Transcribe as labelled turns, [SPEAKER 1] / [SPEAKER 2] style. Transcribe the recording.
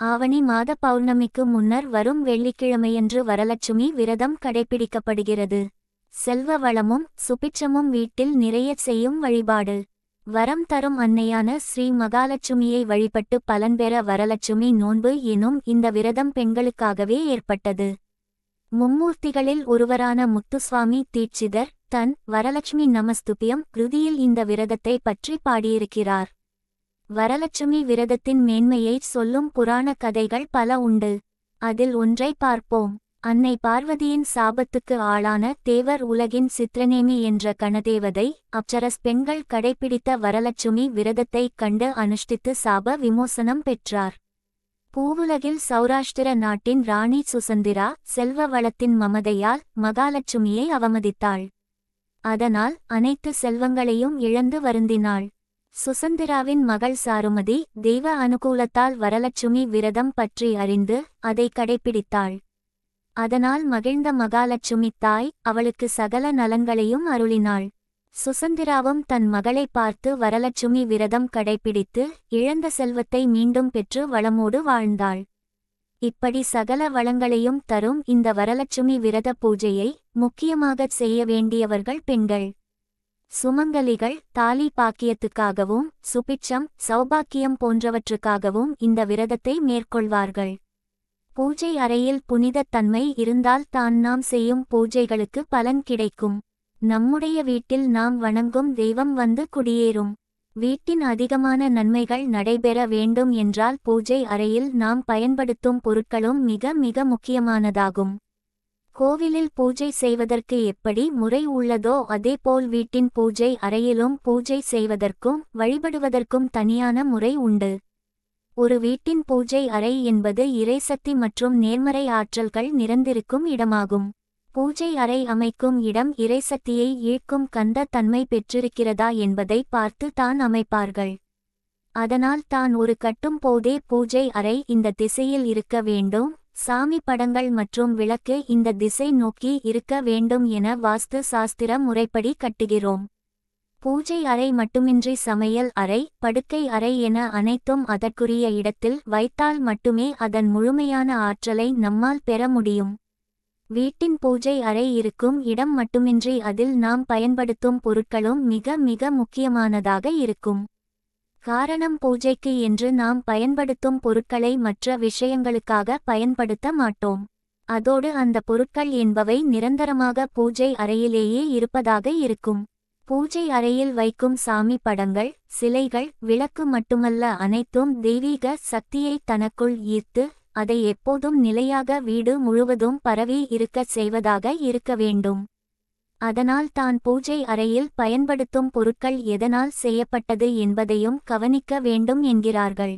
[SPEAKER 1] ஆவணி மாத பௌர்ணமிக்கு முன்னர் வரும் வெள்ளிக்கிழமையன்று வரலட்சுமி விரதம் கடைபிடிக்கப்படுகிறது. செல்வ வளமும் சுபிட்சமும் வீட்டில் நிறைய செய்யும் வழிபாடு. வரம் தரும் அன்னையான ஸ்ரீ மகாலட்சுமியை வழிபட்டு பலன்பெற வரலட்சுமி நோன்பு எனும் இந்த விரதம் பெண்களுக்காகவே ஏற்பட்டது. மும்மூர்த்திகளில் ஒருவரான முத்துசுவாமி தீட்சிதர் தன் வரலட்சுமி நமஸ்துபியம் கிருதியில் இந்த விரதத்தை பற்றி பாடியிருக்கிறார். வரலட்சுமி விரதத்தின் மேன்மையை சொல்லும் புராண கதைகள் பல உண்டு. அதில் ஒன்றை பார்ப்போம். அன்னை பார்வதியின் சாபத்துக்கு ஆளான தேவர் உலகின் சித்ரநேமி என்ற கணதேவதை அப்சரஸ் பெண்கள் கடைபிடித்த வரலட்சுமி விரதத்தை கண்டு அனுஷ்டித்து சாப விமோசனம் பெற்றார். பூவுலகில் சௌராஷ்டிர நாட்டின் ராணி சுசந்திரா செல்வ வளத்தின் மமதையால் மகாலட்சுமியை அவமதித்தாள். அதனால் அனைத்து செல்வங்களையும் இழந்து வருந்தினாள். சுசந்திராவின் மகள் சாருமதி தெய்வ அனுகூலத்தால் வரலட்சுமி விரதம் பற்றி அறிந்து அதை கடைபிடித்தாள். அதனால் மகிழ்ந்த மகாலட்சுமி தாய் அவளுக்கு சகல நலன்களையும் அருளினாள். சுசந்திராவும் தன் மகளை பார்த்து வரலட்சுமி விரதம் கடைபிடித்து இழந்த செல்வத்தை மீண்டும் பெற்று வளமோடு வாழ்ந்தாள். இப்படி சகல வளங்களையும் தரும் இந்த வரலட்சுமி விரத பூஜையை முக்கியமாகச் செய்ய வேண்டியவர்கள் பெண்கள். சுமங்கலிகள் தாலி பாக்கியத்துக்காகவும் சுபிட்சம் சௌபாக்கியம் போன்றவற்றுக்காகவும் இந்த விரதத்தை மேற்கொள்வார்கள். பூஜை அறையில் புனிதத் தன்மை இருந்தால் தான் நாம் செய்யும் பூஜைகளுக்கு பலன் கிடைக்கும். நம்முடைய வீட்டில் நாம் வணங்கும் தெய்வம் வந்து குடியேறும். வீட்டின் அதிகமான நன்மைகள் நடைபெற வேண்டும் என்றால் பூஜை அறையில் நாம் பயன்படுத்தும் பொருட்களும் மிக மிக முக்கியமானதாகும். கோவிலில் பூஜை செய்வதற்கு எப்படி முறை உள்ளதோ அதேபோல் வீட்டின் பூஜை அறையிலும் பூஜை செய்வதற்கும் வழிபடுவதற்கும் தனியான முறை உண்டு. ஒரு வீட்டின் பூஜை அறை என்பது இறைசக்தி மற்றும் நேர்மறை ஆற்றல்கள் நிறைந்திருக்கும் இடமாகும். பூஜை அறை அமைக்கும் இடம் இறைசக்தியை ஈர்க்கும் கந்த தன்மை பெற்றிருக்கிறதா என்பதை பார்த்து தான் அமைப்பார்கள். அதனால் தான் ஒரு கட்டும் போதே பூஜை அறை இந்த திசையில் இருக்க வேண்டும், சாமி படங்கள் மற்றும் விளக்கு இந்த திசை நோக்கி இருக்க வேண்டும் என வாஸ்து சாஸ்திர முறைப்படி கட்டுகிறோம். பூஜை அறை மட்டுமின்றி சமையல் அறை படுக்கை அறை என அனைத்தும் அதற்குரிய இடத்தில் வைத்தால் மட்டுமே அதன் முழுமையான ஆற்றலை நம்மால் பெற முடியும். வீட்டின் பூஜை அறை இருக்கும் இடம் மட்டுமின்றி அதில் நாம் பயன்படுத்தும் பொருட்களும் மிக மிக முக்கியமானதாக இருக்கும். காரணம் பூஜைக்கு என்று நாம் பயன்படுத்தும் பொருட்களை மற்ற விஷயங்களுக்காக பயன்படுத்த மாட்டோம். அதோடு அந்த பொருட்கள் என்பவை நிரந்தரமாக பூஜை அறையிலேயே இருப்பதாக இருக்கும். பூஜை அறையில் வைக்கும் சாமி படங்கள் சிலைகள் விளக்கு மட்டுமல்ல அனைத்தும் தெய்வீக சக்தியை தனக்குள் ஈர்த்து அதை எப்போதும் நிலையாக வீடு முழுவதும் பரவி இருக்கச் செய்வதாக இருக்க வேண்டும். அதனால் தான் பூஜை அறையில் பயன்படுத்தும் பொருட்கள் எதனால் செய்யப்பட்டது என்பதையும் கவனிக்க வேண்டும் என்கிறார்கள்.